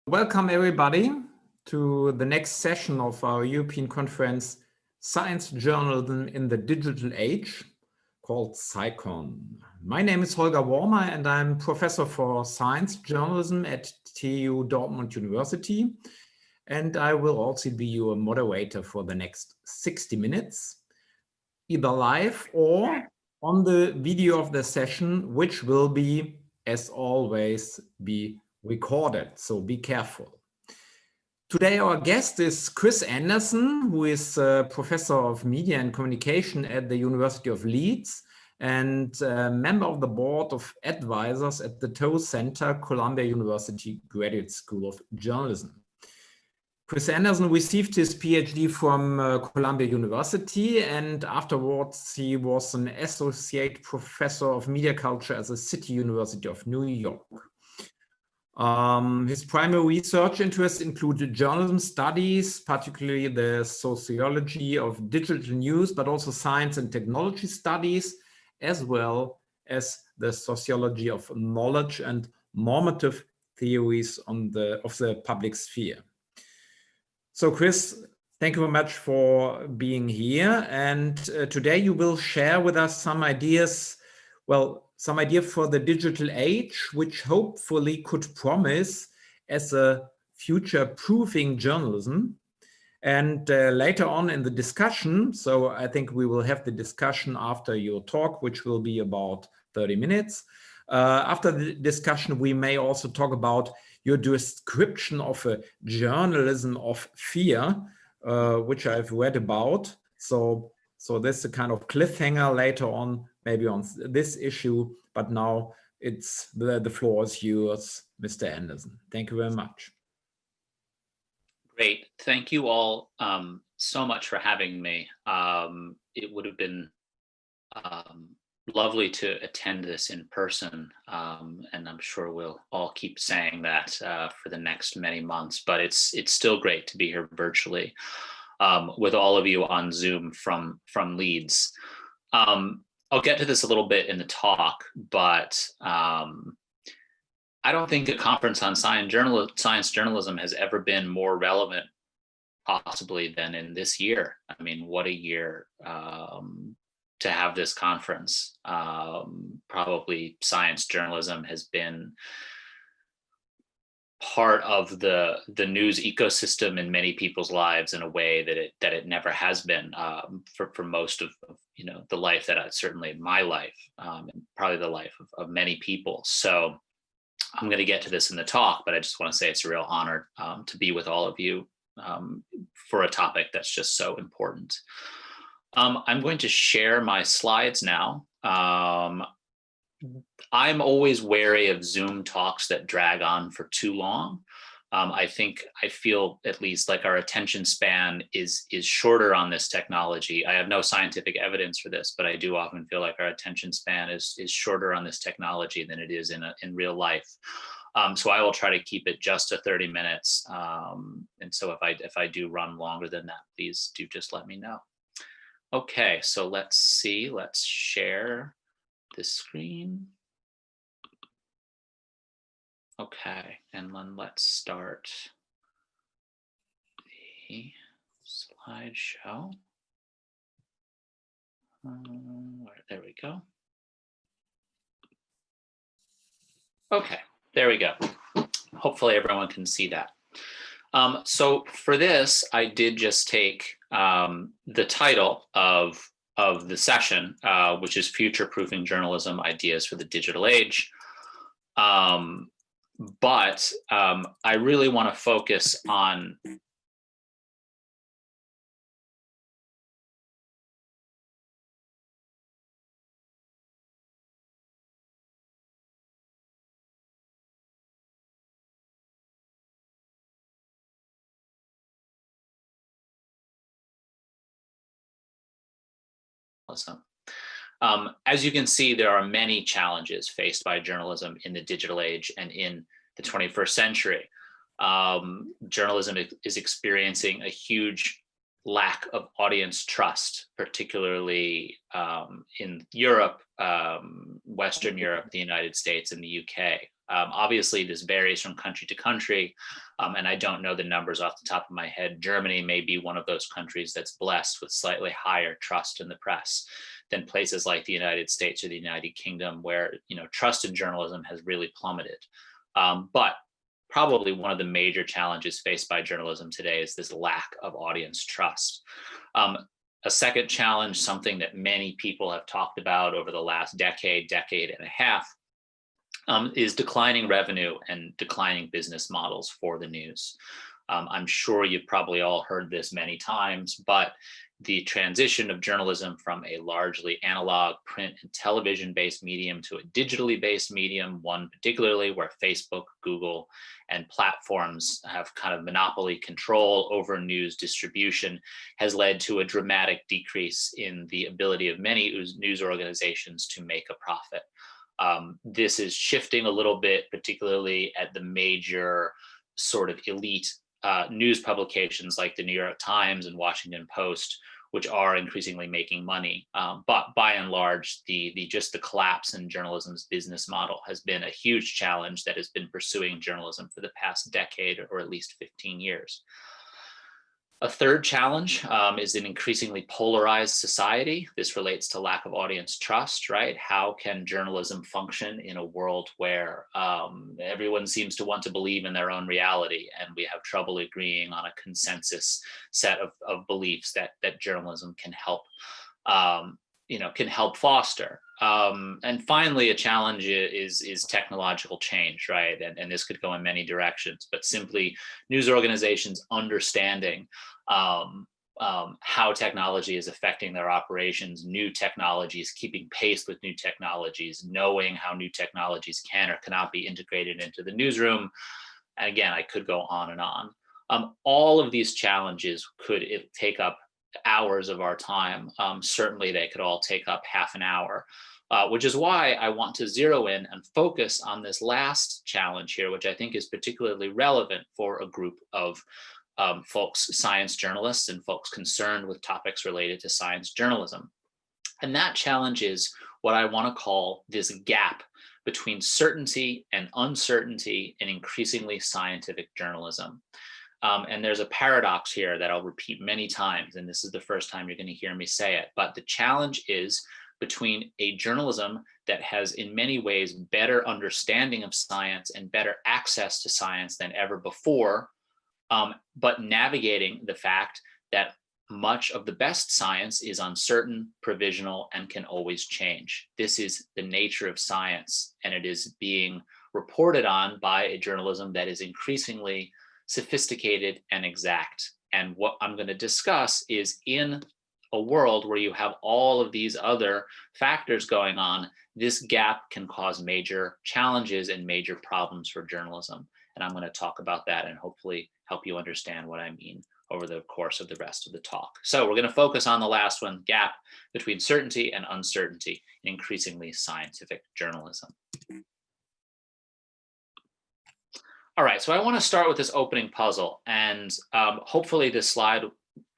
Welcome everybody to the next session of our European conference, Science Journalism in the Digital Age, called SciCon. My name is Holger and I'm Professor for Science Journalism at TU Dortmund University. And I will also be your moderator for the next 60 minutes, either live or on the video of the session, which will be, as always, be recorded, so be careful. Today our guest is Chris Anderson, who is a professor of media and communication at the University of Leeds and a member of the board of advisors at the Tow Center, Columbia University Graduate School of Journalism. Chris Anderson received his PhD from Columbia University, and afterwards he was an associate professor of media culture at the City University of New York. His primary research interests include journalism studies, particularly the sociology of digital news, but also science and technology studies, as well as the sociology of knowledge and normative theories of the public sphere. So Chris, thank you very much for being here. And today you will share with us some ideas, some idea for the digital age, which hopefully could promise as a future-proofing journalism. And later on in the discussion, so I think we will have the discussion after your talk, which will be about 30 minutes. After the discussion, we may also talk about your description of a journalism of fear, which I've read about. So this is a kind of cliffhanger later on, maybe on this issue, but now it's the floor is yours, Mr. Anderson. Thank you very much. Great. Thank you all so much for having me. It would have been lovely to attend this in person, and I'm sure we'll all keep saying that for the next many months, but it's still great to be here virtually with all of you on Zoom from Leeds. I'll get to this a little bit in the talk, but I don't think a conference on science journalism has ever been more relevant, possibly, than in this year. I mean, what a year to have this conference. Probably science journalism has been part of the news ecosystem in many people's lives in a way that it never has been for most of the life that certainly my life, and probably the life of many people. So I'm going to get to this in the talk, but I just want to say it's a real honor to be with all of you for a topic that's just so important. I'm going to share my slides now. I'm always wary of Zoom talks that drag on for too long. I feel at least like our attention span is shorter on this technology. I have no scientific evidence for this, but I do often feel like our attention span is shorter on this technology than it is in real life. So I will try to keep it just to 30 minutes. And so if I do run longer than that, please do just let me know. Okay, so let's see. Let's share the screen. Okay, and then let's start the slideshow. There we go. Okay, there we go. Hopefully everyone can see that. So for this, I did just take the title of the session, which is Future-Proofing Journalism, Ideas for the Digital Age. But I really want to focus on as you can see, there are many challenges faced by journalism in the digital age and in the 21st century. Journalism is experiencing a huge lack of audience trust, particularly in Europe, Western Europe, the United States, and the UK. Obviously, this varies from country to country, and I don't know the numbers off the top of my head. Germany may be one of those countries that's blessed with slightly higher trust in the press than places like the United States or the United Kingdom, where trust in journalism has really plummeted. But probably one of the major challenges faced by journalism today is this lack of audience trust. A second challenge, something that many people have talked about over the last decade and a half, is declining revenue and declining business models for the news. I'm sure you've probably all heard this many times, but the transition of journalism from a largely analog print and television-based medium to a digitally based medium, one particularly where Facebook, Google, and platforms have kind of monopoly control over news distribution, has led to a dramatic decrease in the ability of many news organizations to make a profit. This is shifting a little bit, particularly at the major sort of elite news publications like the New York Times and Washington Post, which are increasingly making money. But by and large, the collapse in journalism's business model has been a huge challenge that has been pursuing journalism for the past decade or at least 15 years. A third challenge is an increasingly polarized society. This relates to lack of audience trust, right? How can journalism function in a world where everyone seems to want to believe in their own reality, and we have trouble agreeing on a consensus set of beliefs that journalism can help, can help foster. And finally, a challenge is technological change, right? And this could go in many directions, but simply news organizations understanding how technology is affecting their operations, new technologies, keeping pace with new technologies, knowing how new technologies can or cannot be integrated into the newsroom. And again, I could go on and on. All of these challenges could take up hours of our time. Certainly they could all take up half an hour, which is why I want to zero in and focus on this last challenge here, which I think is particularly relevant for a group of folks, science journalists and folks concerned with topics related to science journalism. And that challenge is what I want to call this gap between certainty and uncertainty in increasingly scientific journalism. And there's a paradox here that I'll repeat many times, and this is the first time you're going to hear me say it, but the challenge is between a journalism that has in many ways better understanding of science and better access to science than ever before, but navigating the fact that much of the best science is uncertain, provisional, and can always change. This is the nature of science, and it is being reported on by a journalism that is increasingly sophisticated and exact. And what I'm going to discuss is, in a world where you have all of these other factors going on, this gap can cause major challenges and major problems for journalism. And I'm going to talk about that and hopefully help you understand what I mean over the course of the rest of the talk. So we're going to focus on the last one, gap between certainty and uncertainty in increasingly scientific journalism. All right, so I want to start with this opening puzzle, and hopefully this slide,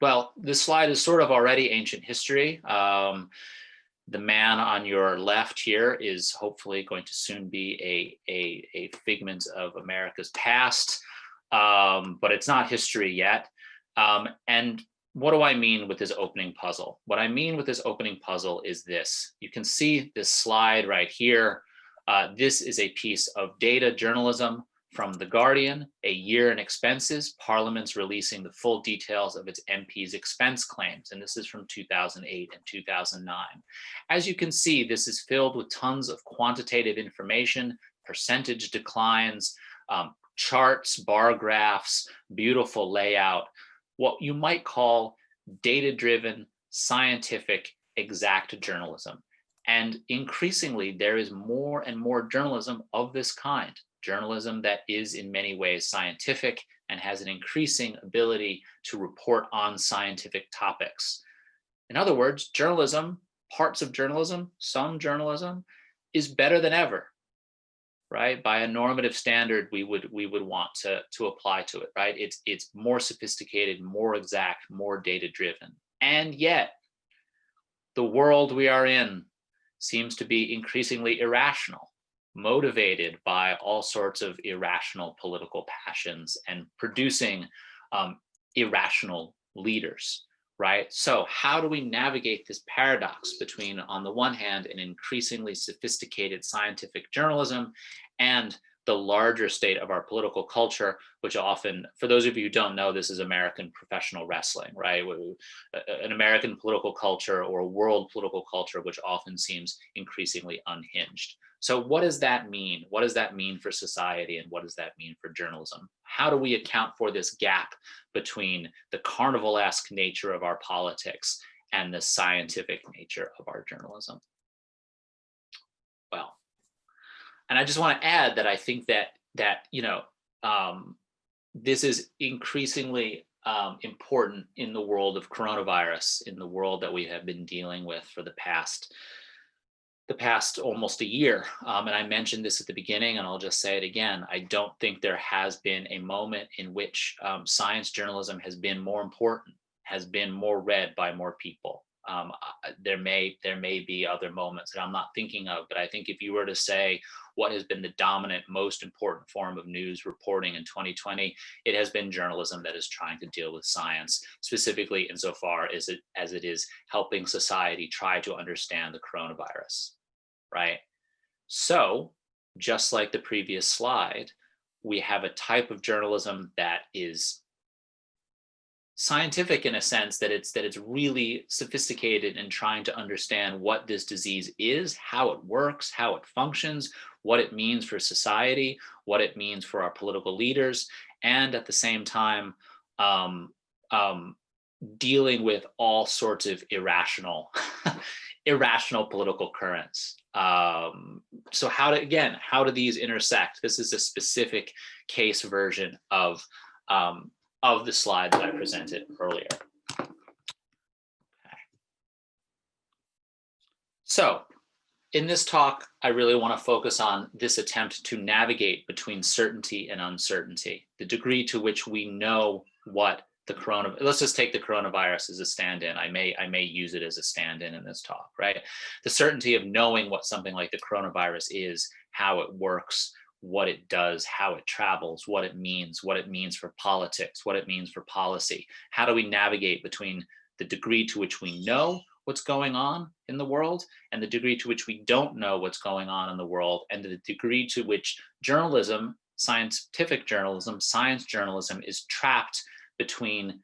well, this slide is sort of already ancient history. The man on your left here is hopefully going to soon be a figment of America's past, but it's not history yet. And what do I mean with this opening puzzle? What I mean with this opening puzzle is this. You can see this slide right here. This is a piece of data journalism from The Guardian, a year in expenses, Parliament's releasing the full details of its MPs' expense claims. And this is from 2008 and 2009. As you can see, this is filled with tons of quantitative information, percentage declines, charts, bar graphs, beautiful layout, what you might call data-driven, scientific, exact journalism. And increasingly, there is more and more journalism of this kind. Journalism that is in many ways scientific and has an increasing ability to report on scientific topics. In other words, journalism, parts of journalism, some journalism is better than ever, right? By a normative standard, we would want to apply to it, right? It's more sophisticated, more exact, more data-driven. And yet, the world we are in seems to be increasingly irrational. motivated by all sorts of irrational political passions and producing irrational leaders, right? So how do we navigate this paradox between, on the one hand, an increasingly sophisticated scientific journalism and the larger state of our political culture, which often, for those of you who don't know, this is American professional wrestling, right? An American political culture or a world political culture, which often seems increasingly unhinged. So what does that mean? What does that mean for society, and what does that mean for journalism? How do we account for this gap between the carnival-esque nature of our politics and the scientific nature of our journalism? Well, and I just want to add that I think that this is increasingly important in the world of coronavirus, in the world that we have been dealing with for the past almost a year. And I mentioned this at the beginning, and I'll just say it again. I don't think there has been a moment in which science journalism has been more important, has been more read by more people. There may be other moments that I'm not thinking of, but I think if you were to say what has been the dominant, most important form of news reporting in 2020, it has been journalism that is trying to deal with science, specifically insofar as it is helping society try to understand the coronavirus, right? So just like the previous slide, we have a type of journalism that is scientific in a sense, that it's really sophisticated in trying to understand what this disease is, how it works, how it functions, what it means for society, what it means for our political leaders, and at the same time dealing with all sorts of irrational political currents. So how do these intersect? This is a specific case version of the slide that I presented earlier. Okay. So in this talk, I really want to focus on this attempt to navigate between certainty and uncertainty, the degree to which we know what the let's just take the coronavirus as a stand-in. I may use it as a stand-in in this talk, right? The certainty of knowing what something like the coronavirus is, how it works, what it does, how it travels, what it means for politics, what it means for policy. How do we navigate between the degree to which we know what's going on in the world and the degree to which we don't know what's going on in the world, and the degree to which journalism, scientific journalism, science journalism is trapped between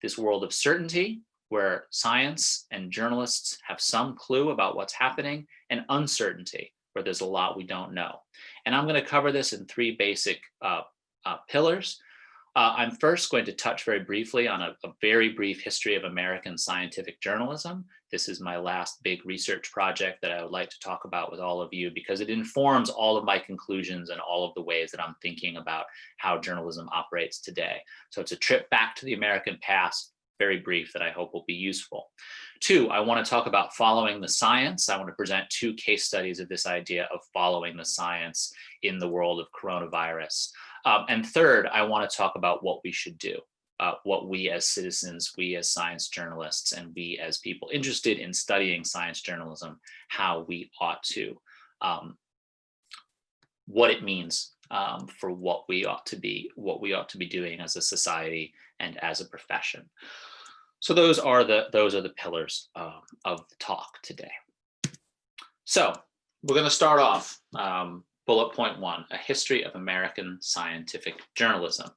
this world of certainty, where science and journalists have some clue about what's happening, and uncertainty, where there's a lot we don't know. And I'm going to cover this in three basic pillars. I'm first going to touch very briefly on a very brief history of American scientific journalism. This is my last big research project that I would like to talk about with all of you, because it informs all of my conclusions and all of the ways that I'm thinking about how journalism operates today. So it's a trip back to the American past, very brief, that I hope will be useful. Two, I want to talk about following the science. I want to present two case studies of this idea of following the science in the world of coronavirus. And third, I want to talk about what we should do, what we as citizens, we as science journalists, and we as people interested in studying science journalism, how we ought to, what it means for what we ought to be doing as a society and as a profession. So those are the pillars of the talk today. So we're going to start off. Bullet point one, a history of American scientific journalism.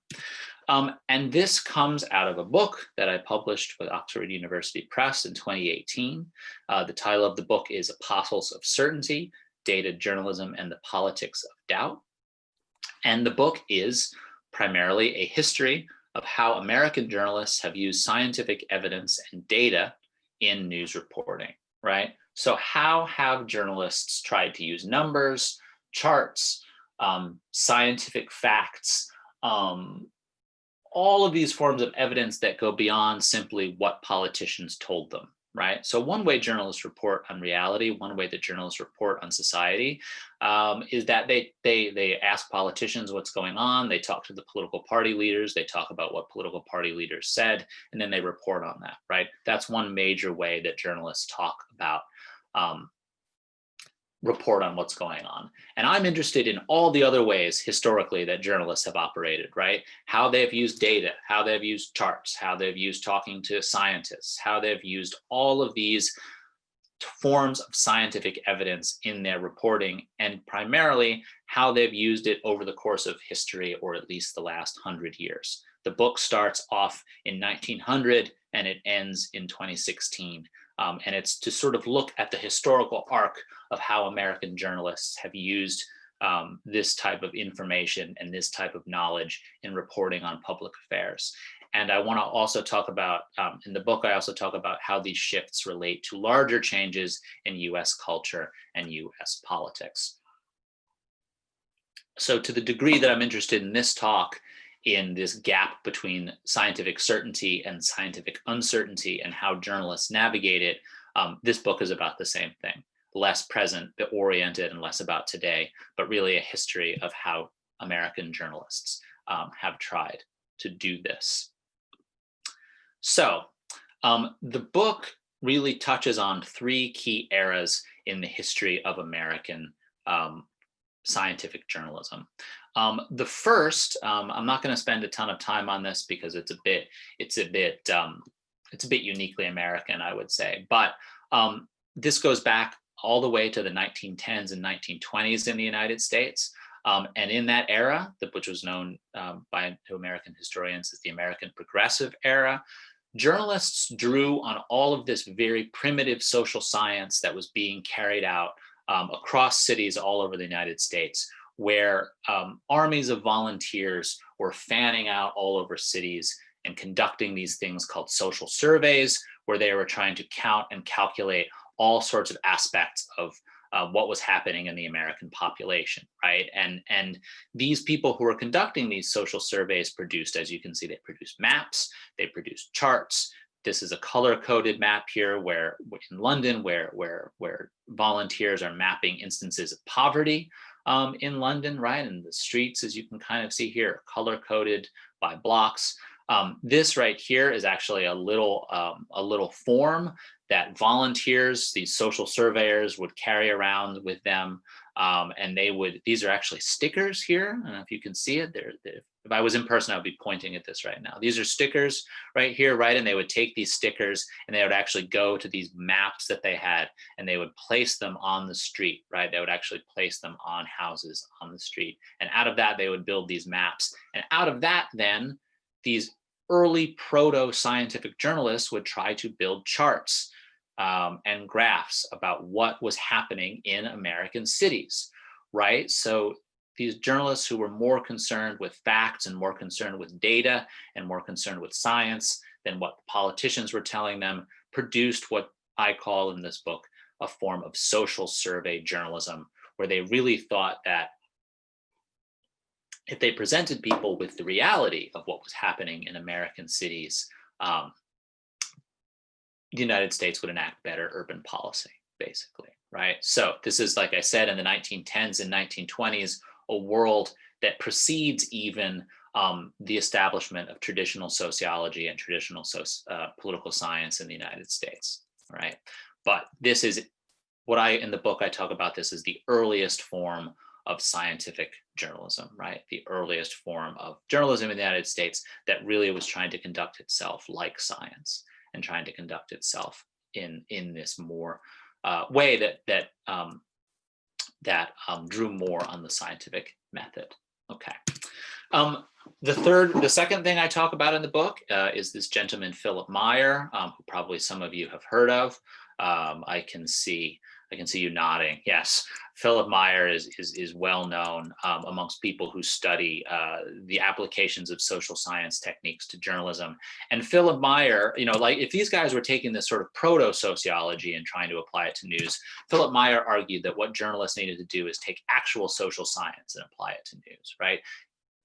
And this comes out of a book that I published with Oxford University Press in 2018. The title of the book is Apostles of Certainty, Data Journalism and the Politics of Doubt. And the book is primarily a history of how American journalists have used scientific evidence and data in news reporting, right? So how have journalists tried to use numbers, charts, scientific facts, all of these forms of evidence that go beyond simply what politicians told them, right? So one way journalists report on reality, one way that journalists report on society is that they ask politicians what's going on, they talk to the political party leaders, they talk about what political party leaders said, and then they report on that, right? That's one major way that journalists talk about report on what's going on. And I'm interested in all the other ways historically that journalists have operated, right? How they've used data, how they've used charts, how they've used talking to scientists, how they've used all of these forms of scientific evidence in their reporting, and primarily how they've used it over the course of history, or at least the last 100 years. The book starts off in 1900 and it ends in 2016. And it's to sort of look at the historical arc of how American journalists have used this type of information and this type of knowledge in reporting on public affairs. And I want to also talk about, in the book, I also talk about how these shifts relate to larger changes in US culture and US politics. So to the degree that I'm interested in this talk, in this gap between scientific certainty and scientific uncertainty and how journalists navigate it, this book is about the same thing. Less present oriented and less about today, but really a history of how American journalists have tried to do this. So the book really touches on three key eras in the history of American scientific journalism. The first, I'm not going to spend a ton of time on this because it's a bit uniquely American, I would say. But this goes back all the way to the 1910s and 1920s in the United States. And in that era, which was known to American historians as the American Progressive Era, journalists drew on all of this very primitive social science that was being carried out across cities all over the United States, where armies of volunteers were fanning out all over cities and conducting these things called social surveys, where they were trying to count and calculate all sorts of aspects of what was happening in the American population, right? And these people who were conducting these social surveys produced, as you can see, they produced maps, they produced charts. This is a color-coded map here where in London, where volunteers are mapping instances of poverty in London, right? And the streets, as you can kind of see here, color-coded by blocks. This right here is actually a little form that volunteers, these social surveyors, would carry around with them, and these are actually stickers here. I don't know if you can see it. If I was in person, I would be pointing at this right now. These are stickers right here, right? And they would take these stickers and they would actually go to these maps that they had and they would place them on the street, right? They would actually place them on houses on the street. And out of that, they would build these maps. And out of that, then, these early proto-scientific journalists would try to build charts and graphs about what was happening in American cities, right? So these journalists who were more concerned with facts and more concerned with data and more concerned with science than what politicians were telling them produced what I call in this book a form of social survey journalism, where they really thought that if they presented people with the reality of what was happening in American cities, the United States would enact better urban policy, basically, right? So this is, like I said, in the 1910s and 1920s, a world that precedes even the establishment of traditional sociology and traditional political science in the United States, right? But this is in the book, I talk about this as the earliest form of scientific journalism, right? The earliest form of journalism in the United States that really was trying to conduct itself like science and trying to conduct itself in this more way that drew more on the scientific method. Okay. The second thing I talk about in the book is this gentleman, Philip Meyer, who probably some of you have heard of. I can see you nodding. Yes, Philip Meyer is well known amongst people who study the applications of social science techniques to journalism. And Philip Meyer, like if these guys were taking this sort of proto-sociology and trying to apply it to news, Philip Meyer argued that what journalists needed to do is take actual social science and apply it to news, right?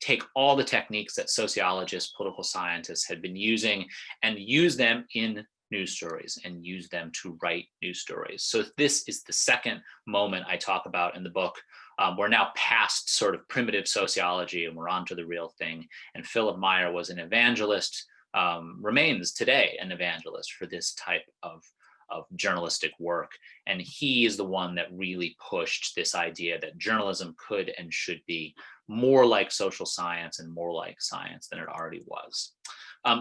Take all the techniques that sociologists, political scientists had been using and use them in news stories and use them to write news stories. So this is the second moment I talk about in the book. We're now past sort of primitive sociology and we're on to the real thing. And Philip Meyer was an evangelist, remains today an evangelist for this type of journalistic work. And he is the one that really pushed this idea that journalism could and should be more like social science and more like science than it already was.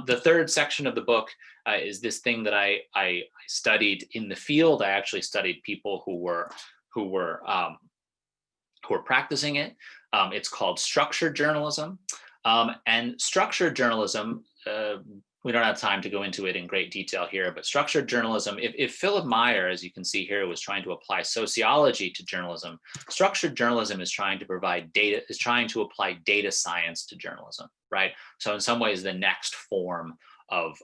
The third section of the book is this thing that I studied in the field. I actually studied people who were practicing it. It's called structured journalism. And structured journalism, we don't have time to go into it in great detail here, but structured journalism, if Philip Meyer, as you can see here, was trying to apply sociology to journalism, structured journalism is trying to provide data, is trying to apply data science to journalism, right? So in some ways, the next form of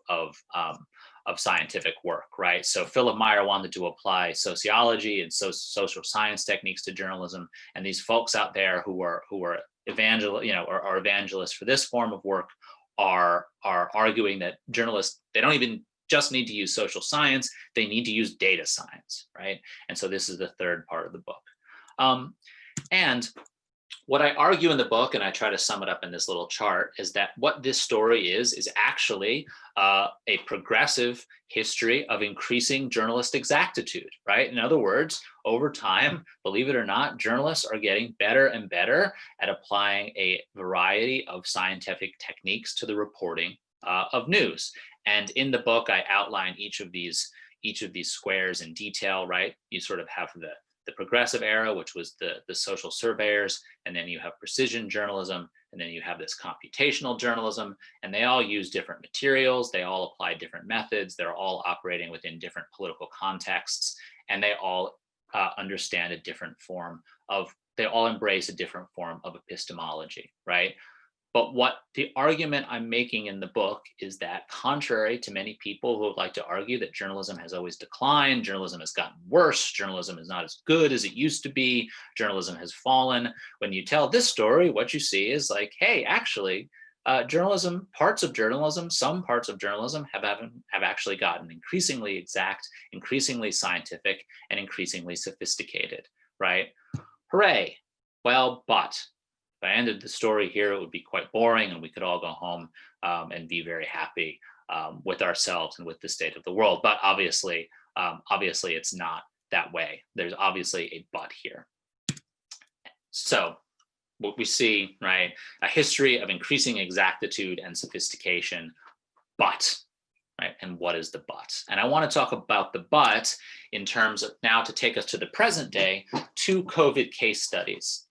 scientific work, right? So Philip Meyer wanted to apply sociology and social science techniques to journalism, and these folks out there who are evangelists for this form of work are arguing that journalists, they don't even just need to use social science, they need to use data science, right? And so this is the third part of the book. And what I argue in the book, and I try to sum it up in this little chart, is that what this story is actually a progressive history of increasing journalist exactitude, right? In other words, over time, believe it or not, journalists are getting better and better at applying a variety of scientific techniques to the reporting of news. And in the book, I outline each of these squares in detail, right? You sort of have the progressive era, which was the social surveyors, and then you have precision journalism, and then you have this computational journalism, and they all use different materials, they all apply different methods, they're all operating within different political contexts, and they all understand a different form of, they all embrace a different form of epistemology, right? But what the argument I'm making in the book is that, contrary to many people who would like to argue that journalism has always declined, journalism has gotten worse, journalism is not as good as it used to be, journalism has fallen, when you tell this story, what you see is like, hey, actually, journalism, some parts of journalism have actually gotten increasingly exact, increasingly scientific, and increasingly sophisticated, right? Hooray. Well, but if I ended the story here, it would be quite boring and we could all go home and be very happy with ourselves and with the state of the world. But obviously it's not that way. There's obviously a but here. So what we see, right, a history of increasing exactitude and sophistication, but, right, and what is the but? And I want to talk about the but in terms of, now to take us to the present day, 2 COVID case studies,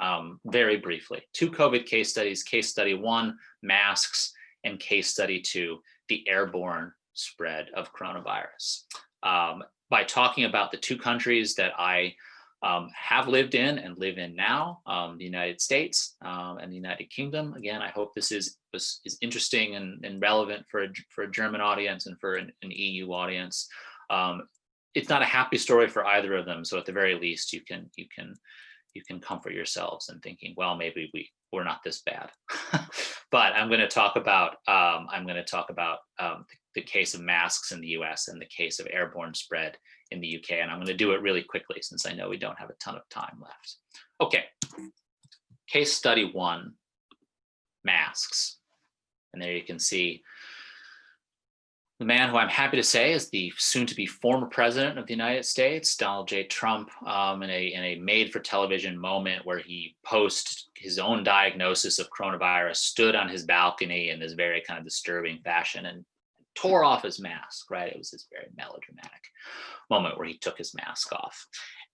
very briefly. 2 COVID case studies, case study 1, masks, and case study 2, the airborne spread of coronavirus. By talking about the 2 countries that I have lived in and live in now, the United States and the United Kingdom. Again, I hope this is interesting and relevant for a German audience and for an EU audience. It's not a happy story for either of them, so at the very least, you can comfort yourselves in thinking, well, maybe we're not this bad. But I'm going to talk about the case of masks in the US and the case of airborne spread in the UK. And I'm going to do it really quickly since I know we don't have a ton of time left. Okay, case study 1, masks. And there you can see the man who I'm happy to say is the soon-to-be former president of the United States, Donald J. Trump, in a made-for-television moment where he, post his own diagnosis of coronavirus, stood on his balcony in this very kind of disturbing fashion and tore off his mask, right? It was this very melodramatic moment where he took his mask off.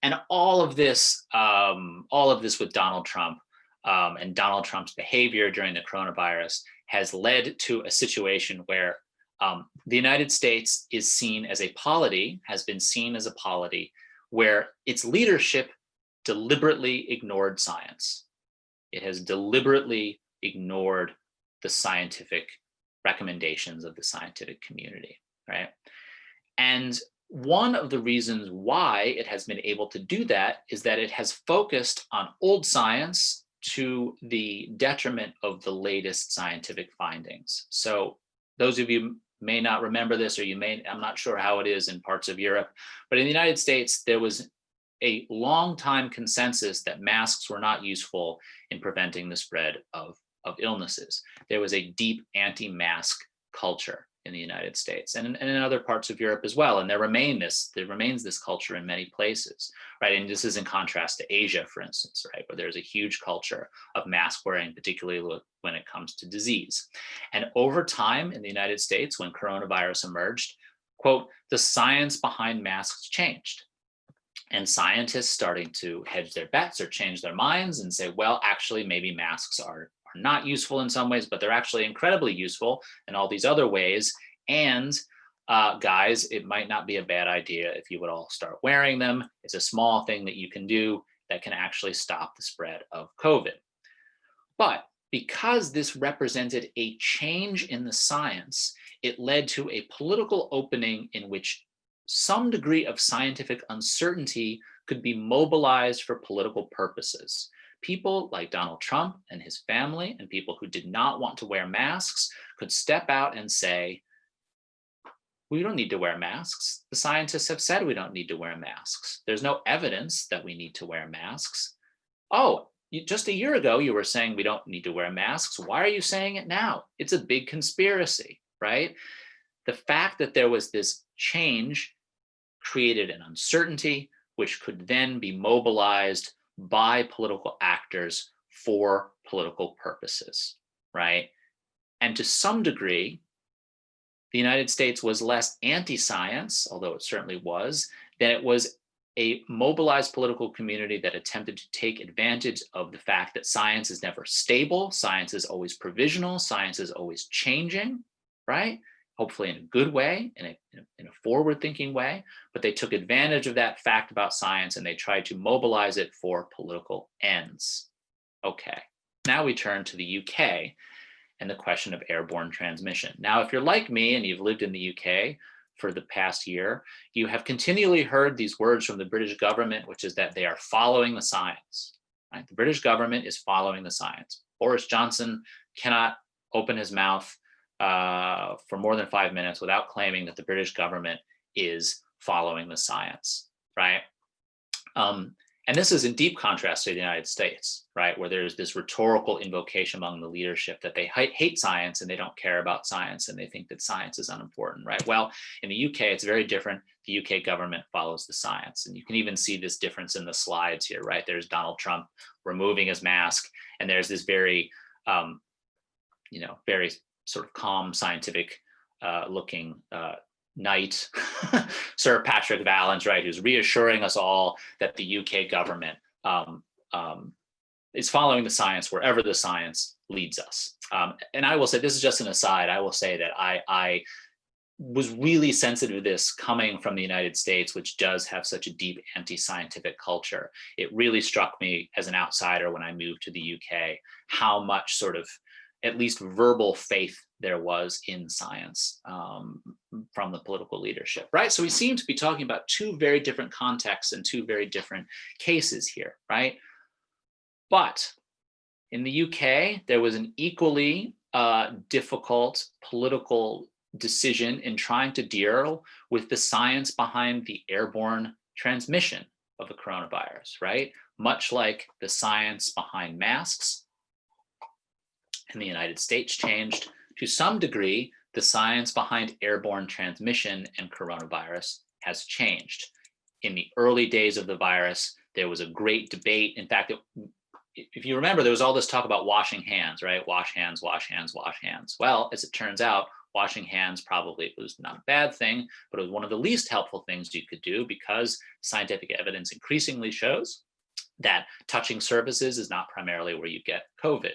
And all of this with Donald Trump and Donald Trump's behavior during the coronavirus has led to a situation where the United States is seen as a polity, has been seen as a polity where its leadership deliberately ignored science. It has deliberately ignored the scientific recommendations of the scientific community, right? And one of the reasons why it has been able to do that is that it has focused on old science to the detriment of the latest scientific findings. So those of you may not remember this, or I'm not sure how it is in parts of Europe, but in the United States, there was a long time consensus that masks were not useful in preventing the spread of illnesses. There was a deep anti-mask culture in the United States and in other parts of Europe as well. And there remains this culture in many places, right? And this is in contrast to Asia, for instance, right? Where there's a huge culture of mask wearing, particularly when it comes to disease. And over time in the United States, when coronavirus emerged, quote, the science behind masks changed. And scientists starting to hedge their bets or change their minds and say, well, actually, maybe masks are not useful in some ways, but they're actually incredibly useful in all these other ways. And guys, it might not be a bad idea if you would all start wearing them. It's a small thing that you can do that can actually stop the spread of COVID. But because this represented a change in the science, it led to a political opening in which some degree of scientific uncertainty could be mobilized for political purposes. People like Donald Trump and his family and people who did not want to wear masks could step out and say, we don't need to wear masks. The scientists have said we don't need to wear masks. There's no evidence that we need to wear masks. Oh, just a year ago, you were saying we don't need to wear masks. Why are you saying it now? It's a big conspiracy, right? The fact that there was this change created an uncertainty, which could then be mobilized by political actors for political purposes, right? And to some degree, the United States was less anti-science, although it certainly was, than it was a mobilized political community that attempted to take advantage of the fact that science is never stable, science is always provisional, science is always changing, right? Hopefully in a good way, in a forward-thinking way, but they took advantage of that fact about science and they tried to mobilize it for political ends. Okay, now we turn to the UK and the question of airborne transmission. Now, if you're like me and you've lived in the UK for the past year, you have continually heard these words from the British government, which is that they are following the science, right? The British government is following the science. Boris Johnson cannot open his mouth for more than 5 minutes without claiming that the British government is following the science, right? And this is in deep contrast to the United States, right? Where there's this rhetorical invocation among the leadership that they hate science and they don't care about science and they think that science is unimportant, right? Well, in the UK, it's very different. The UK government follows the science. And you can even see this difference in the slides here, right? There's Donald Trump removing his mask and there's this very, very sort of calm, scientific looking knight, Sir Patrick Vallance, right, who's reassuring us all that the UK government is following the science wherever the science leads us. And I will say, this is just an aside, I will say that I was really sensitive to this coming from the United States, which does have such a deep anti-scientific culture. It really struck me as an outsider when I moved to the UK, how much sort of at least verbal faith there was in science from the political leadership, right? So we seem to be talking about two very different contexts and two very different cases here, right? But in the UK, there was an equally difficult political decision in trying to deal with the science behind the airborne transmission of the coronavirus, right? Much like the science behind masks in the United States changed, to some degree, the science behind airborne transmission and coronavirus has changed. In the early days of the virus, there was a great debate. In fact, if you remember, there was all this talk about washing hands, right? Wash hands, wash hands, wash hands. Well, as it turns out, washing hands probably was not a bad thing, but it was one of the least helpful things you could do because scientific evidence increasingly shows that touching surfaces is not primarily where you get COVID.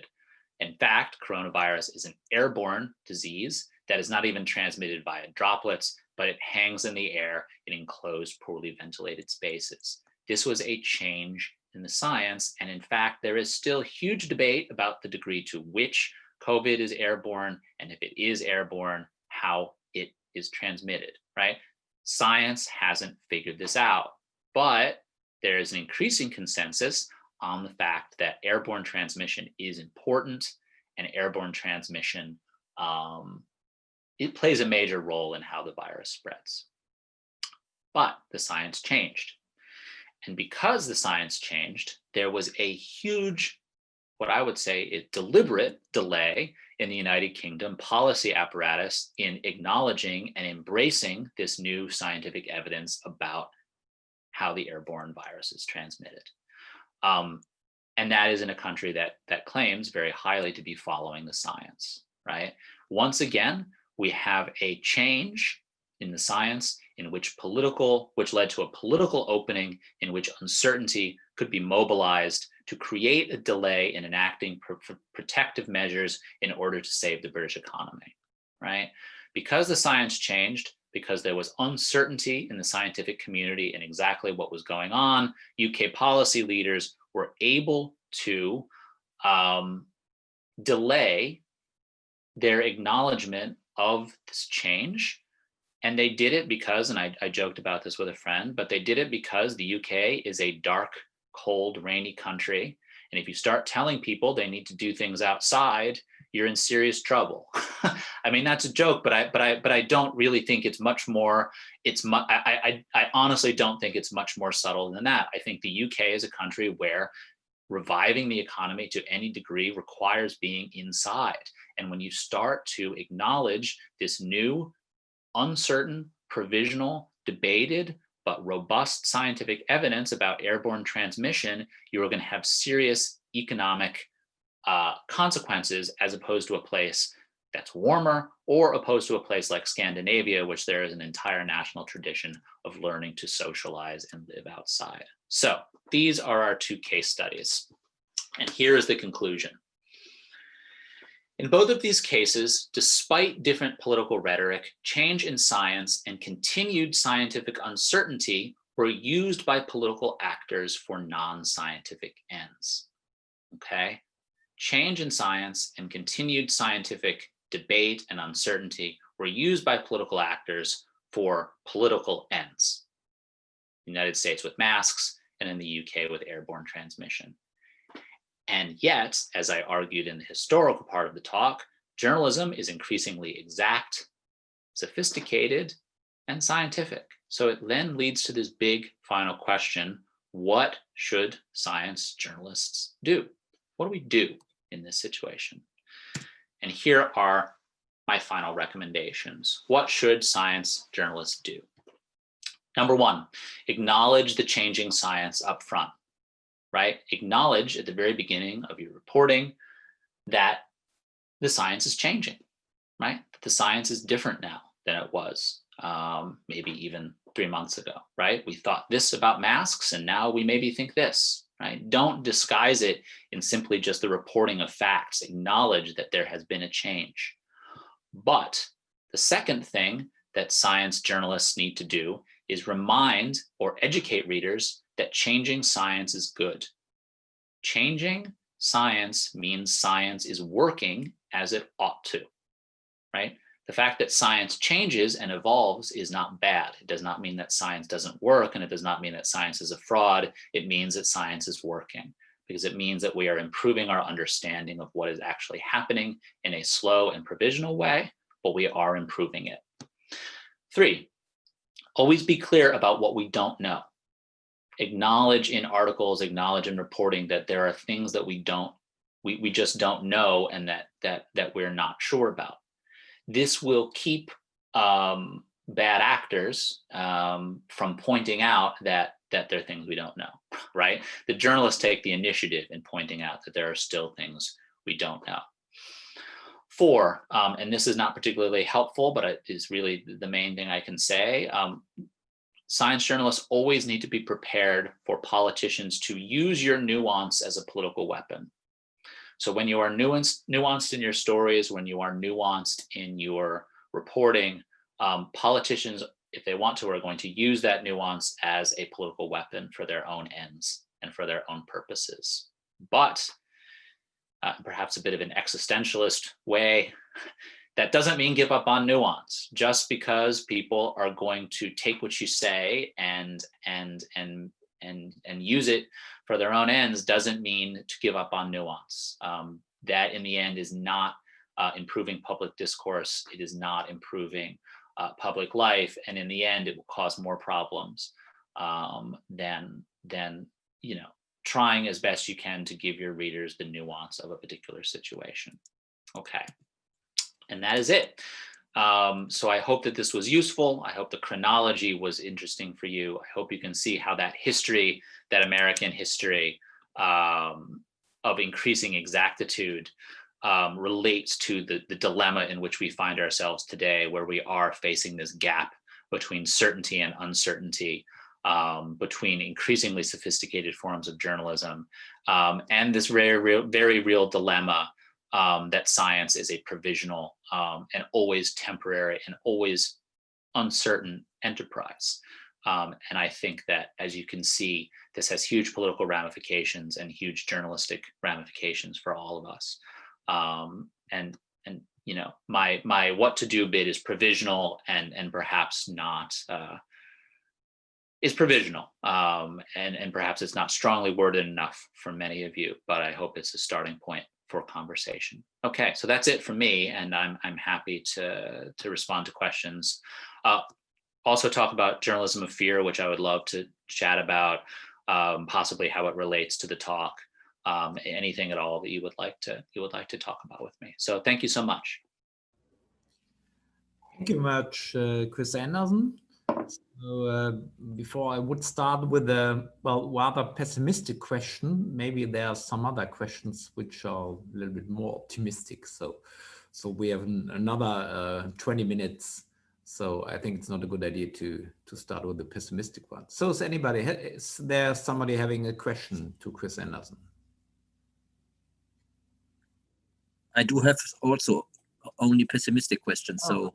In fact, coronavirus is an airborne disease that is not even transmitted via droplets, but it hangs in the air in enclosed, poorly ventilated spaces. This was a change in the science. And in fact, there is still huge debate about the degree to which COVID is airborne, and if it is airborne, how it is transmitted, right? Science hasn't figured this out, but there is an increasing consensus on the fact that airborne transmission is important, and airborne transmission, it plays a major role in how the virus spreads. But the science changed. And because the science changed, there was a huge, what I would say is deliberate delay in the United Kingdom policy apparatus in acknowledging and embracing this new scientific evidence about how the airborne virus is transmitted. And that is in a country that claims very highly to be following the science, right? Once again, we have a change in the science in which led to a political opening in which uncertainty could be mobilized to create a delay in enacting protective measures in order to save the British economy, right? Because the science changed, because there was uncertainty in the scientific community and exactly what was going on, UK policy leaders were able to delay their acknowledgement of this change. And they did it because, and I joked about this with a friend, but they did it because the UK is a dark, cold, rainy country. And if you start telling people they need to do things outside, you're in serious trouble. I mean, that's a joke, but I don't really think it's much more. I honestly don't think it's much more subtle than that. I think the UK is a country where reviving the economy to any degree requires being inside. And when you start to acknowledge this new, uncertain, provisional, debated, but robust scientific evidence about airborne transmission, you're going to have serious economic consequences, as opposed to a place that's warmer, or opposed to a place like Scandinavia, which there is an entire national tradition of learning to socialize and live outside. So these are our two case studies. And here is the conclusion. In both of these cases, despite different political rhetoric, change in science and continued scientific uncertainty were used by political actors for non-scientific ends. Okay? Change in science and continued scientific debate and uncertainty were used by political actors for political ends. In the United States with masks, and in the UK with airborne transmission. And yet, as I argued in the historical part of the talk, journalism is increasingly exact, sophisticated, and scientific. So it then leads to this big final question: what should science journalists do? What do we do in this situation? And here are my final recommendations. What should science journalists do? Number one, acknowledge the changing science up front, right? Acknowledge at the very beginning of your reporting that the science is changing, right? The science is different now than it was maybe even 3 months ago, right? We thought this about masks and now we maybe think this, right? Don't disguise it in simply just the reporting of facts. Acknowledge that there has been a change. But the second thing that science journalists need to do is remind or educate readers that changing science is good. Changing science means science is working as it ought to, right? The fact that science changes and evolves is not bad. It does not mean that science doesn't work, and it does not mean that science is a fraud. It means that science is working, because it means that we are improving our understanding of what is actually happening in a slow and provisional way, but we are improving it. 3, always be clear about what we don't know. Acknowledge in articles, acknowledge in reporting that there are things that we just don't know and that we're not sure about. This will keep bad actors from pointing out that there are things we don't know, right? The journalists take the initiative in pointing out that there are still things we don't know. 4, and this is not particularly helpful, but it is really the main thing I can say. Science journalists always need to be prepared for politicians to use your nuance as a political weapon. So when you are nuanced in your stories, when you are nuanced in your reporting, politicians, if they want to, are going to use that nuance as a political weapon for their own ends and for their own purposes. But perhaps a bit of an existentialist way, that doesn't mean give up on nuance. Just because people are going to take what you say and use it for their own ends doesn't mean to give up on nuance. That in the end is not improving public discourse. It is not improving public life, and in the end, it will cause more problems than trying as best you can to give your readers the nuance of a particular situation. Okay. And that is it. So I hope that this was useful. I hope the chronology was interesting for you. I hope you can see how that history, that American history of increasing exactitude relates to the dilemma in which we find ourselves today, where we are facing this gap between certainty and uncertainty, between increasingly sophisticated forms of journalism, and this very real dilemma that science is a provisional and always temporary and always uncertain enterprise. And I think that, as you can see, this has huge political ramifications and huge journalistic ramifications for all of us. And you know, my what to do bit is provisional and perhaps not is provisional, and perhaps it's not strongly worded enough for many of you, but I hope it's a starting point for conversation. Okay, so that's it from me, and I'm happy to respond to questions. Also talk about journalism of fear, which I would love to chat about, possibly how it relates to the talk, anything at all that you would like to talk about with me. So thank you so much. Thank you much, Chris Anderson. So before I would start with a rather pessimistic question, maybe there are some other questions which are a little bit more optimistic. So we have another 20 minutes. So I think it's not a good idea to start with the pessimistic one. So is there somebody having a question to Chris Anderson? I do have also only pessimistic questions. So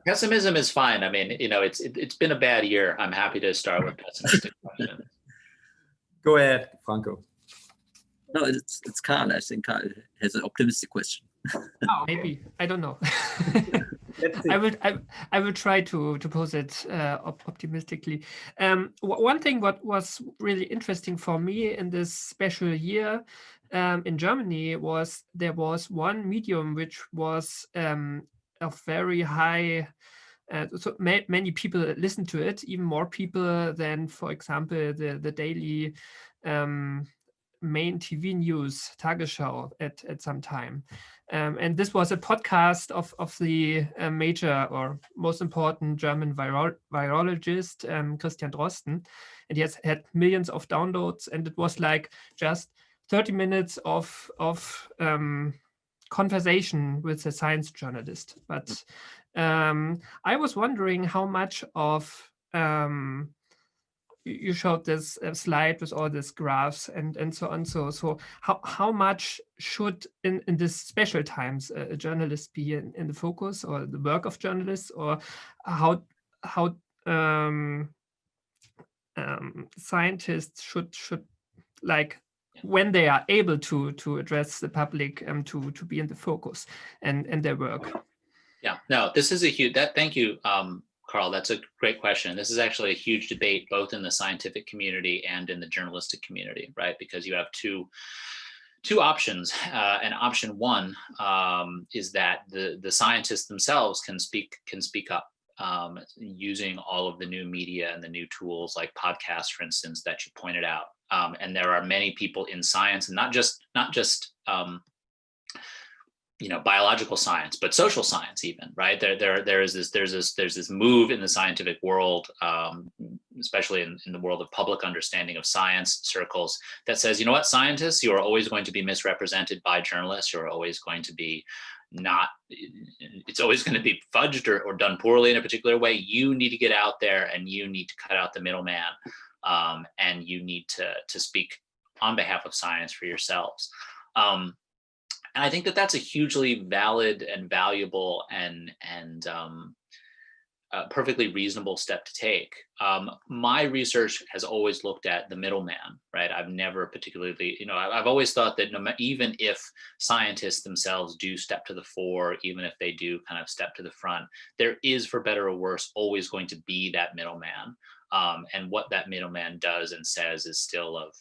pessimism is fine. I mean, you know, it's been a bad year. I'm happy to start with pessimistic questions. Go ahead, Franco. No, it's Carl. I think Carl has an optimistic question. Oh, maybe, I don't know. I will try to pose it optimistically. One thing what was really interesting for me in this special year in Germany was there was one medium which was of very high. So many people listen to it, even more people than, for example, the daily main TV news, Tagesschau, at some time. And this was a podcast of the major or most important German virologist, Christian Drosten. And he has had millions of downloads, and it was like just 30 minutes of conversation with a science journalist. But I was wondering how much of you showed this slide with all these graphs and so on. So how much should in this special times a journalist be in the focus, or the work of journalists, or how scientists should like when they are able to address the public to be in the focus and their work? Yeah, no, this is a huge thank you, Carl. That's a great question. This is actually a huge debate both in the scientific community and in the journalistic community, right? Because you have two options, and option one is that the scientists themselves can speak up using all of the new media and the new tools like podcasts, for instance, that you pointed out. And there are many people in science, and not just you know, biological science, but social science even, right? There's this move in the scientific world, especially in the world of public understanding of science circles, that says, you know what, scientists, you are always going to be misrepresented by journalists. You're always going to be it's always going to be fudged or done poorly in a particular way. You need to get out there and you need to cut out the middleman, and you need to speak on behalf of science for yourselves. And I think that that's a hugely valid and valuable and perfectly reasonable step to take. My research has always looked at the middleman, right? I've never particularly, you know, I've always thought that even if scientists themselves do step to the fore, even if they do kind of step to the front, there is, for better or worse, always going to be that middleman. And what that middleman does and says is still of,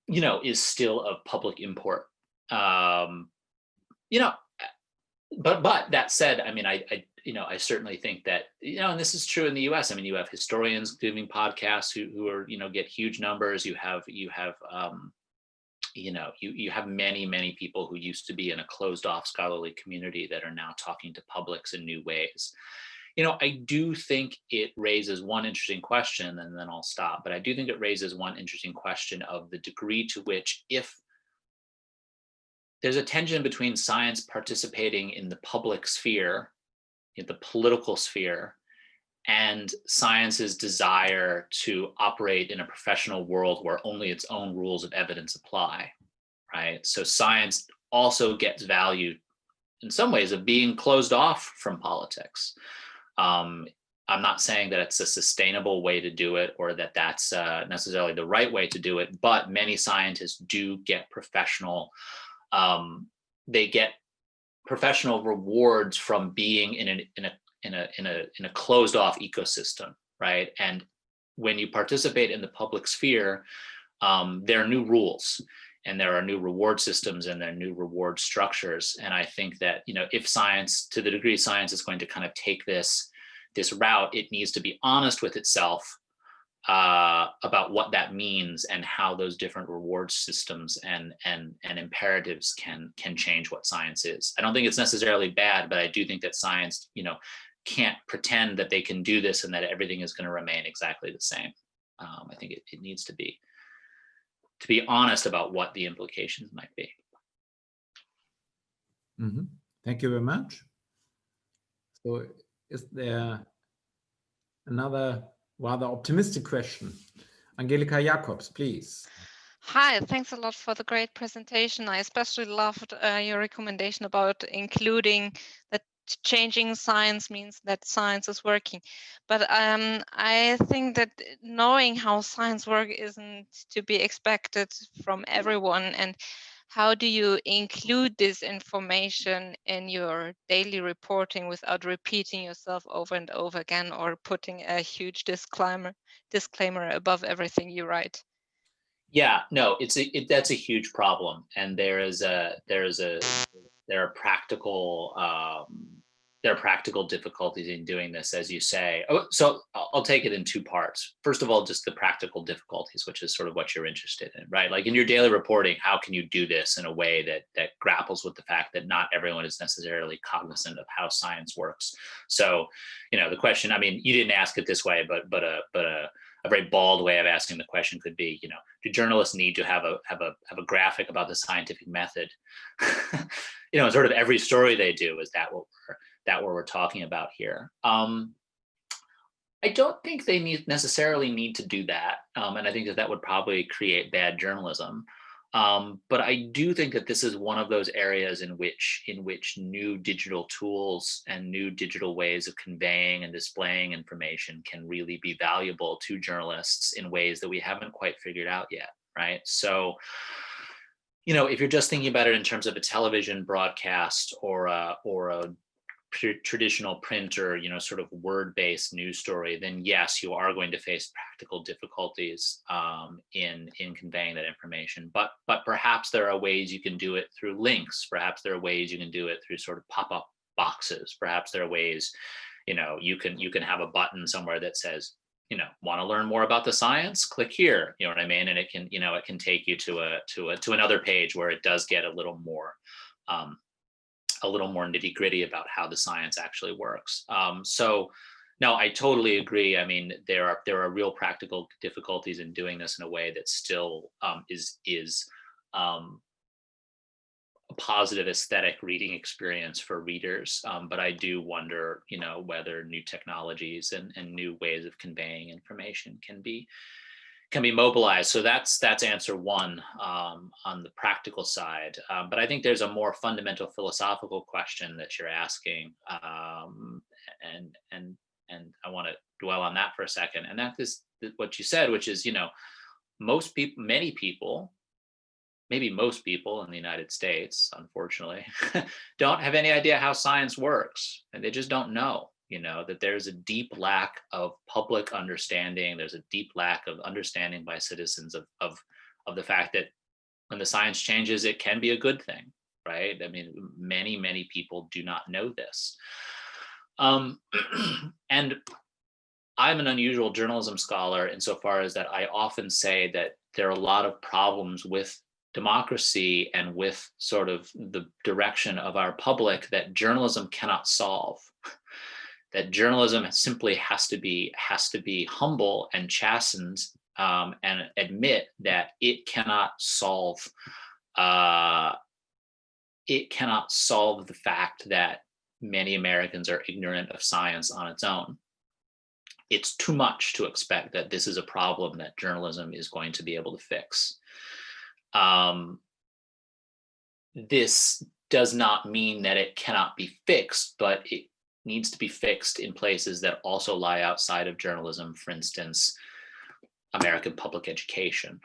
is still of public import. But that said, I mean, I certainly think that, and this is true in the US. I mean, you have historians doing podcasts who are, get huge numbers. You have you have many people who used to be in a closed off scholarly community that are now talking to publics in new ways. I do think it raises one interesting question, and then I'll stop, but I do think it raises one interesting question of the degree to which, if there's a tension between science participating in the public sphere, in the political sphere, and science's desire to operate in a professional world where only its own rules of evidence apply, right? So science also gets value in some ways of being closed off from politics. I'm not saying that it's a sustainable way to do it, or that that's necessarily the right way to do it, but many scientists do get professional rewards from being in a closed off ecosystem, right? And when you participate in the public sphere, there are new rules, and there are new reward systems, and there are new reward structures. And I think that, if science, to the degree science is going to kind of take this route, it needs to be honest with itself about what that means and how those different reward systems and imperatives can change what science is. I don't think it's necessarily bad, but I do think that science, can't pretend that they can do this and that everything is going to remain exactly the same. I think it needs to be honest about what the implications might be. Mm-hmm. Thank you very much. So is there another rather optimistic question? Angelika Jacobs, please. Hi, thanks a lot for the great presentation. I especially loved your recommendation about including that changing science means that science is working. But I think that knowing how science works isn't to be expected from everyone. And how do you include this information in your daily reporting without repeating yourself over and over again, or putting a huge disclaimer above everything you write? Yeah, no, that's a huge problem, and there are practical difficulties in doing this, as you say. So I'll take it in two parts. First of all, just the practical difficulties, which is sort of what you're interested in, right? Like in your daily reporting, how can you do this in a way that grapples with the fact that not everyone is necessarily cognizant of how science works? So, the question, I mean, you didn't ask it this way, but a very bald way of asking the question could be, do journalists need to have a graphic about the scientific method? Sort of every story they do, is that what we're talking about here? I don't think they necessarily need to do that, and I think that would probably create bad journalism. But I do think that this is one of those areas in which new digital tools and new digital ways of conveying and displaying information can really be valuable to journalists in ways that we haven't quite figured out yet, right? So, if you're just thinking about it in terms of a television broadcast or a traditional print or sort of word-based news story, then yes, you are going to face practical difficulties in conveying that information. But perhaps there are ways you can do it through links. Perhaps there are ways you can do it through sort of pop-up boxes. Perhaps there are ways, you can have a button somewhere that says, want to learn more about the science? Click here. You know what I mean? And it can take you to another page where it does get a little more nitty gritty about how the science actually works. So no, I totally agree. I mean, there are real practical difficulties in doing this in a way that still is a positive aesthetic reading experience for readers. But I do wonder, whether new technologies and new ways of conveying information can be mobilized. So that's answer one on the practical side. But I think there's a more fundamental philosophical question that you're asking, and I want to dwell on that for a second. And that is what you said, which is, many people, maybe most people in the United States, unfortunately, don't have any idea how science works, and they just don't know. That there's a deep lack of public understanding. There's a deep lack of understanding by citizens of the fact that when the science changes, it can be a good thing, right? I mean, many people do not know this. And I'm an unusual journalism scholar insofar as that I often say that there are a lot of problems with democracy and with sort of the direction of our public that journalism cannot solve. That journalism simply has to be humble and chastened, and admit that it cannot solve the fact that many Americans are ignorant of science on its own. It's too much to expect that this is a problem that journalism is going to be able to fix. This does not mean that it cannot be fixed, but it needs to be fixed in places that also lie outside of journalism. For instance, American public education.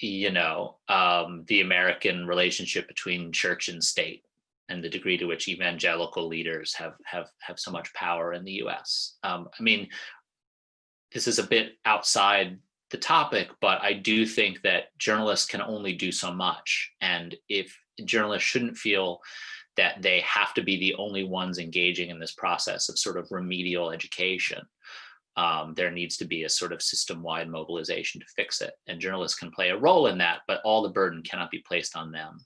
The American relationship between church and state, and the degree to which evangelical leaders have so much power in the US. I mean, this is a bit outside the topic, but I do think that journalists can only do so much. And if journalists shouldn't feel that they have to be the only ones engaging in this process of sort of remedial education, there needs to be a sort of system-wide mobilization to fix it. And journalists can play a role in that, but all the burden cannot be placed on them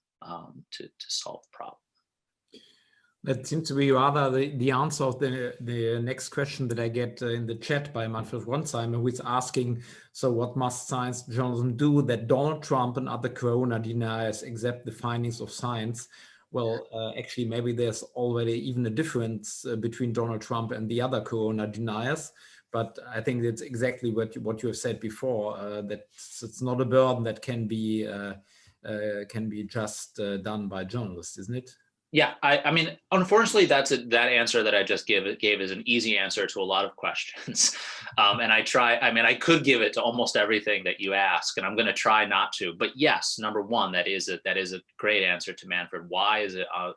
to solve the problem. That seems to be rather the answer of the next question that I get in the chat by Manfred Ronsheimer, who is asking, so what must science journalism do that Donald Trump and other corona deniers accept the findings of science? Well, actually, maybe there's already even a difference between Donald Trump and the other corona deniers. But I think that's exactly what you have said before, that it's not a burden that can be just done by journalists, isn't it? Yeah, I mean, unfortunately, that answer that I just gave is an easy answer to a lot of questions. And I could give it to almost everything that you ask, and I'm going to try not to. But yes, number one, that is a great answer to Manfred. Why is it up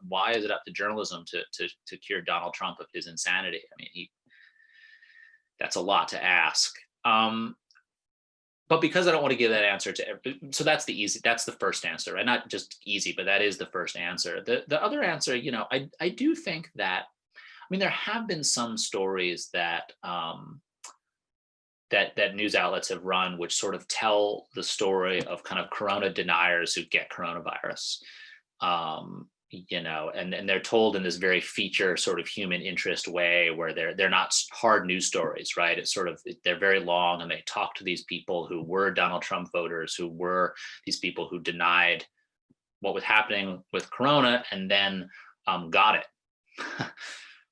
to journalism to cure Donald Trump of his insanity? I mean, that's a lot to ask. But because I don't want to give that answer so that's the first answer, right? Not just easy, but that is the first answer. The other answer, I do think that, I mean, there have been some stories that that news outlets have run, which sort of tell the story of kind of corona deniers who get coronavirus. And they're told in this very feature sort of human interest way, where they're not hard news stories, right? It's sort of, they're very long, and they talk to these people who were Donald Trump voters, who were these people who denied what was happening with corona and then got it,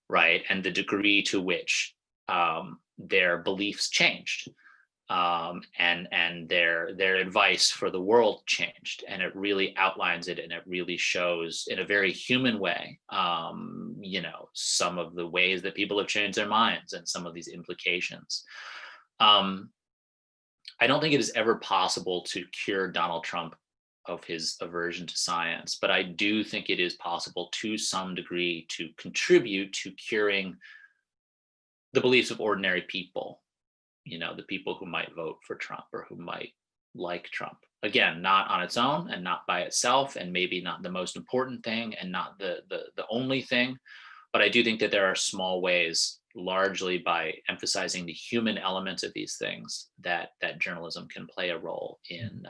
right? And the degree to which their beliefs changed. And their advice for the world changed, and it really outlines it, and it really shows in a very human way, some of the ways that people have changed their minds and some of these implications. I don't think it is ever possible to cure Donald Trump of his aversion to science, but I do think it is possible to some degree to contribute to curing the beliefs of ordinary people. The people who might vote for Trump or who might like Trump. Again, not on its own and not by itself, and maybe not the most important thing and not the only thing. But I do think that there are small ways, largely by emphasizing the human elements of these things, that journalism can play a role in.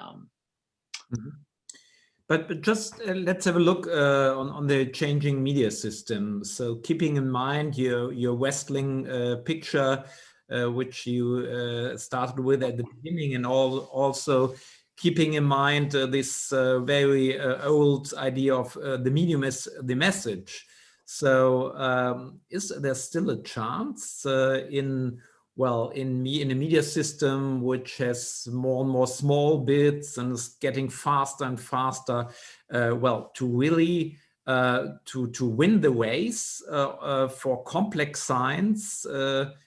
But just let's have a look on the changing media system. So keeping in mind your Westling picture, which you started with at the beginning, and also keeping in mind this very old idea of the medium as the message. So is there still a chance in a media system which has more and more small bits and is getting faster and faster, to really to win the race for complex science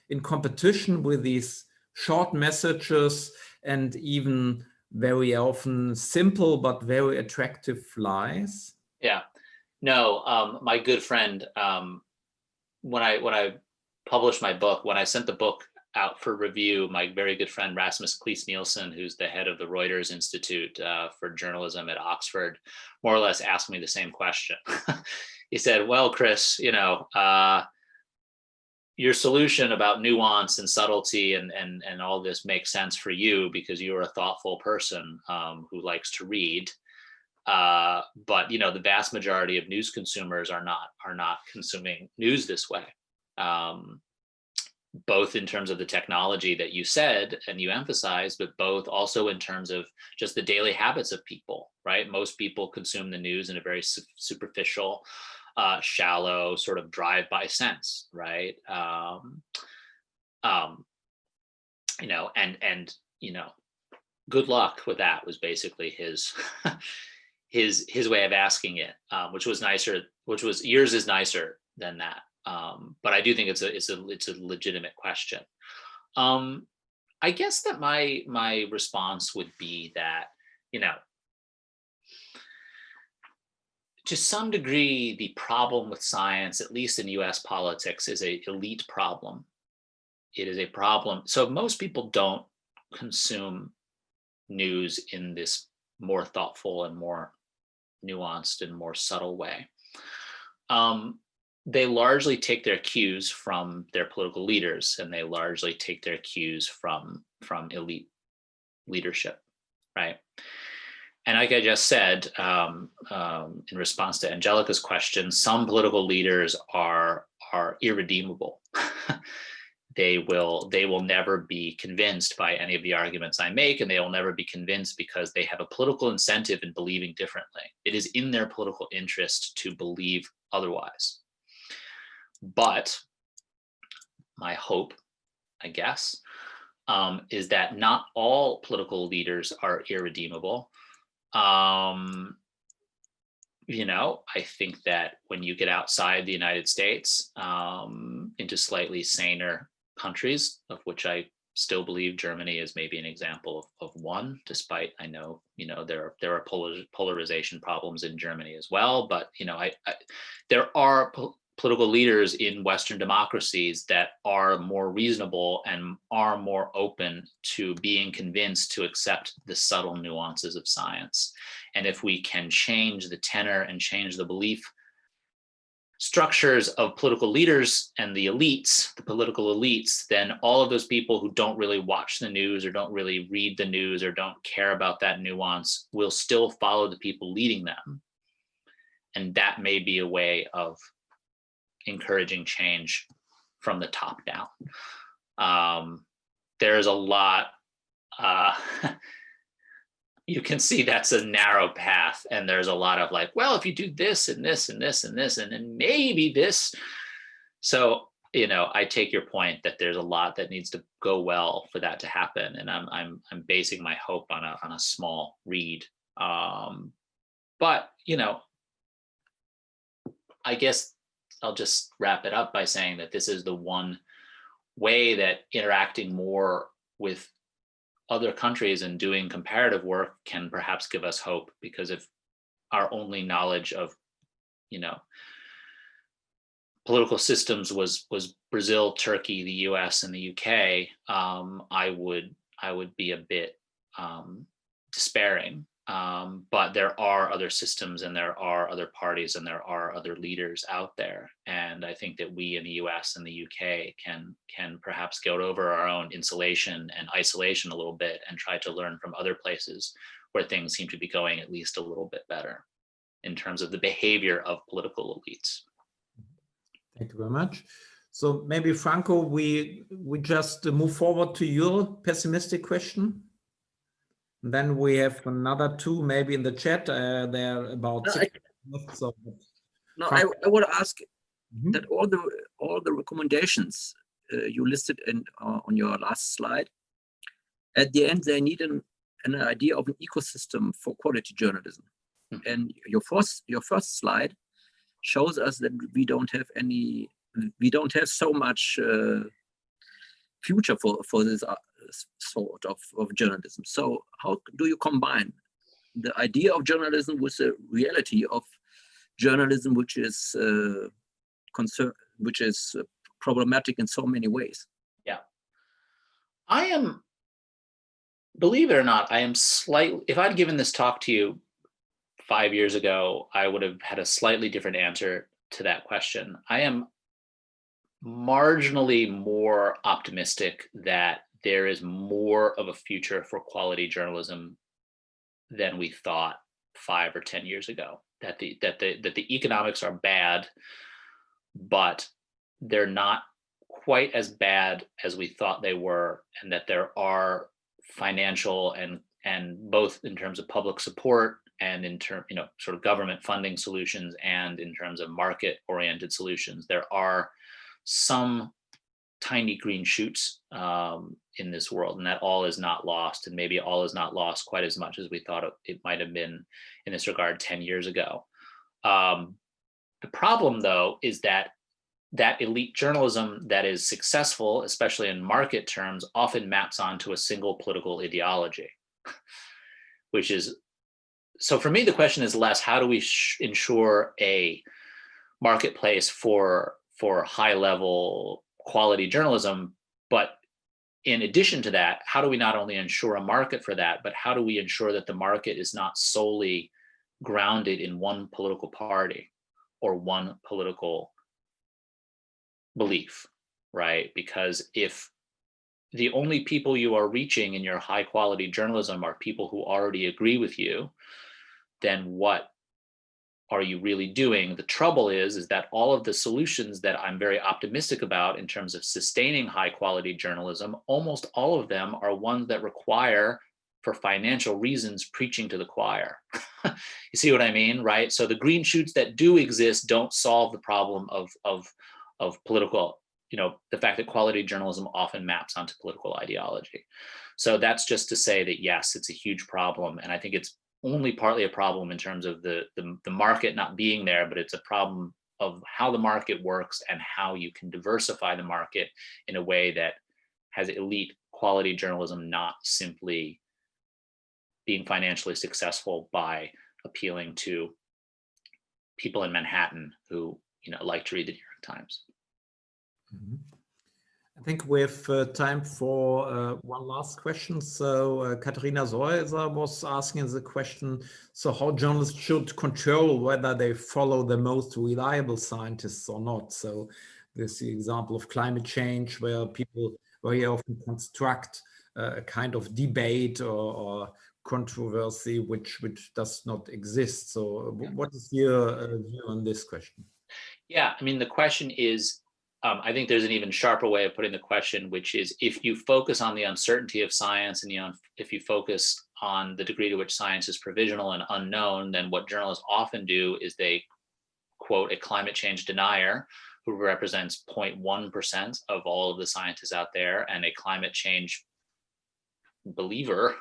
in competition with these short messages and even very often simple but very attractive lies? Yeah, no, my good friend, when I published my book, when I sent the book out for review, my very good friend Rasmus Cleese-Nielsen, who's the head of the Reuters Institute for Journalism at Oxford, more or less asked me the same question. He said, well, Chris, your solution about nuance and subtlety and all this makes sense for you because you're a thoughtful person who likes to read. But the vast majority of news consumers are not consuming news this way. Both in terms of the technology that you said and you emphasized, but both also in terms of just the daily habits of people, right? Most people consume the news in a very superficial, shallow sort of drive-by sense, right? Good luck with that was basically his his way of asking it, which was nicer. Yours is nicer than that. But I do think it's a legitimate question. I guess that my response would be that, to some degree, the problem with science, at least in US politics, is an elite problem. It is a problem. So most people don't consume news in this more thoughtful and more nuanced and more subtle way. They largely take their cues from their political leaders, and they largely take their cues from elite leadership, right? And like I just said, in response to Angelica's question, some political leaders are irredeemable. They will never be convinced by any of the arguments I make, and they will never be convinced because they have a political incentive in believing differently. It is in their political interest to believe otherwise. But my hope, I guess, is that not all political leaders are irredeemable. I think that when you get outside the United States into slightly saner countries, of which I still believe Germany is maybe an example of one, despite I know, there are polarization problems in Germany as well. But, there are political leaders in Western democracies that are more reasonable and are more open to being convinced to accept the subtle nuances of science. And if we can change the tenor and change the belief structures of political leaders and the elites, the political elites, then all of those people who don't really watch the news or don't really read the news or don't care about that nuance will still follow the people leading them. And that may be a way of encouraging change from the top down. There's a lot, you can see that's a narrow path, and there's a lot of like, well, if you do this and this and this and this, and then maybe this. So, I take your point that there's a lot that needs to go well for that to happen. And I'm basing my hope on a small read. But, I guess I'll just wrap it up by saying that this is the one way that interacting more with other countries and doing comparative work can perhaps give us hope, because if our only knowledge of, political systems was Brazil, Turkey, the US, and the UK, I would be a bit despairing. But there are other systems, and there are other parties, and there are other leaders out there. And I think that we in the US and the UK can perhaps get over our own insulation and isolation a little bit and try to learn from other places where things seem to be going at least a little bit better in terms of the behavior of political elites. Thank you very much. So maybe Franco, we just move forward to your pessimistic question. Then we have another two maybe in the chat. They're about 6 minutes. So I would ask that all the recommendations you listed on your last slide, at the end they need an idea of an ecosystem for quality journalism. And your first slide shows us that we don't have so much future for this sort of journalism. So how do you combine the idea of journalism with the reality of journalism, which is problematic in so many ways? Yeah, believe it or not, if I'd given this talk to you 5 years ago, I would have had a slightly different answer to that question. I am marginally more optimistic that there is more of a future for quality journalism than we thought 5 or 10 years ago. That the economics are bad, but they're not quite as bad as we thought they were, and that there are financial and both in terms of public support and in terms, sort of government funding solutions, and in terms of market-oriented solutions, there are some tiny green shoots in this world, and that all is not lost, and maybe all is not lost quite as much as we thought it might have been in this regard 10 years ago. The problem, though, is that elite journalism that is successful, especially in market terms, often maps onto a single political ideology, which is, so for me, the question is less, how do we ensure a marketplace for high level quality journalism, but in addition to that, how do we not only ensure a market for that, but how do we ensure that the market is not solely grounded in one political party or one political belief, right? Because if the only people you are reaching in your high quality journalism are people who already agree with you, then what are you really doing? The trouble is that all of the solutions that I'm very optimistic about in terms of sustaining high quality journalism, almost all of them are ones that require, for financial reasons, preaching to the choir. You see what I mean, right? So the green shoots that do exist don't solve the problem of political, the fact that quality journalism often maps onto political ideology. So that's just to say that, yes, it's a huge problem. And I think it's only partly a problem in terms of the market not being there, but it's a problem of how the market works and how you can diversify the market in a way that has elite quality journalism not simply being financially successful by appealing to people in Manhattan who like to read the New York Times. Mm-hmm. I think we have time for one last question. So Katharina Seuser was asking the question, so how journalists should control whether they follow the most reliable scientists or not. So there's the example of climate change, where people very often construct a kind of debate or controversy which does not exist. So what is your view on this question? Yeah, I mean, the question is, I think there's an even sharper way of putting the question, which is, if you focus on the uncertainty of science and if you focus on the degree to which science is provisional and unknown, then what journalists often do is they quote a climate change denier who represents 0.1% of all of the scientists out there, and a climate change believer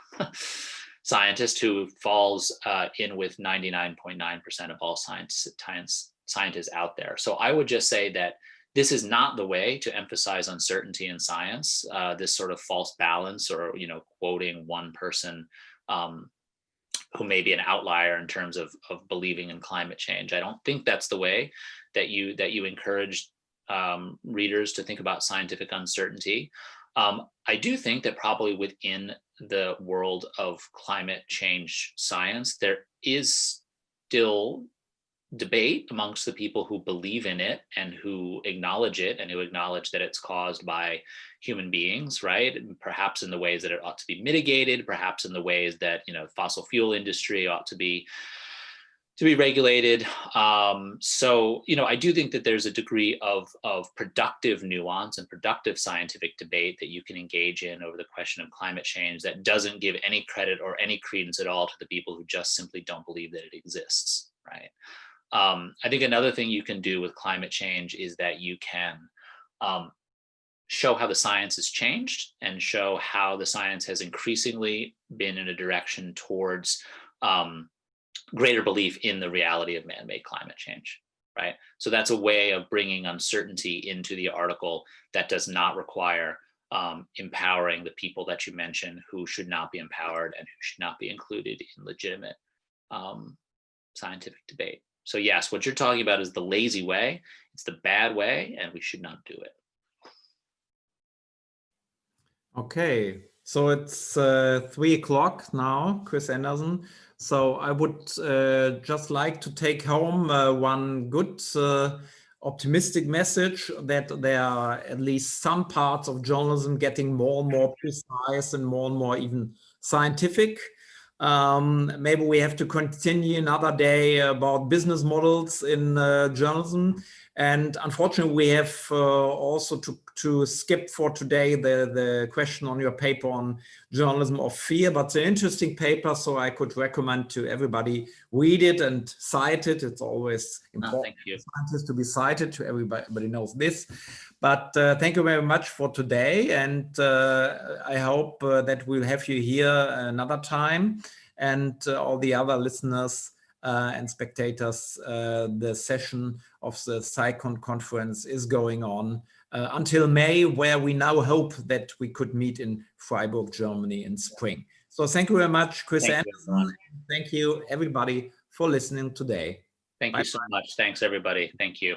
scientist who falls in with 99.9% of all scientists out there. So I would just say that this is not the way to emphasize uncertainty in science, this sort of false balance, or quoting one person who may be an outlier in terms of believing in climate change. I don't think that's the way that you encourage readers to think about scientific uncertainty. I do think that probably within the world of climate change science, there is still debate amongst the people who believe in it and who acknowledge it, and who acknowledge that it's caused by human beings, right? And perhaps in the ways that it ought to be mitigated, perhaps in the ways that fossil fuel industry ought to be regulated. So I do think that there's a degree of productive nuance and productive scientific debate that you can engage in over the question of climate change that doesn't give any credit or any credence at all to the people who just simply don't believe that it exists, right? I think another thing you can do with climate change is that you can show how the science has changed, and show how the science has increasingly been in a direction towards greater belief in the reality of man-made climate change, right? So that's a way of bringing uncertainty into the article that does not require empowering the people that you mentioned who should not be empowered and who should not be included in legitimate scientific debate. So yes, what you're talking about is the lazy way. It's the bad way, and we should not do it. Okay, so it's 3 o'clock now, Chris Anderson. So I would just like to take home one good optimistic message that there are at least some parts of journalism getting more and more precise and more even scientific. Maybe we have to continue another day about business models in journalism. And unfortunately, we have also to skip for today the question on your paper on journalism of fear, but it's an interesting paper, so I could recommend to everybody read it and cite it. It's always important for scientists to be cited, to everybody knows this. But thank you very much for today, and I hope that we'll have you here another time, and all the other listeners and spectators. The session of the SciCon conference is going on until May, where we now hope that we could meet in Freiburg, Germany in spring. So thank you very much, Chris Anderson. Thank you, everybody, for listening today. Thank you so much. Thanks, everybody. Thank you.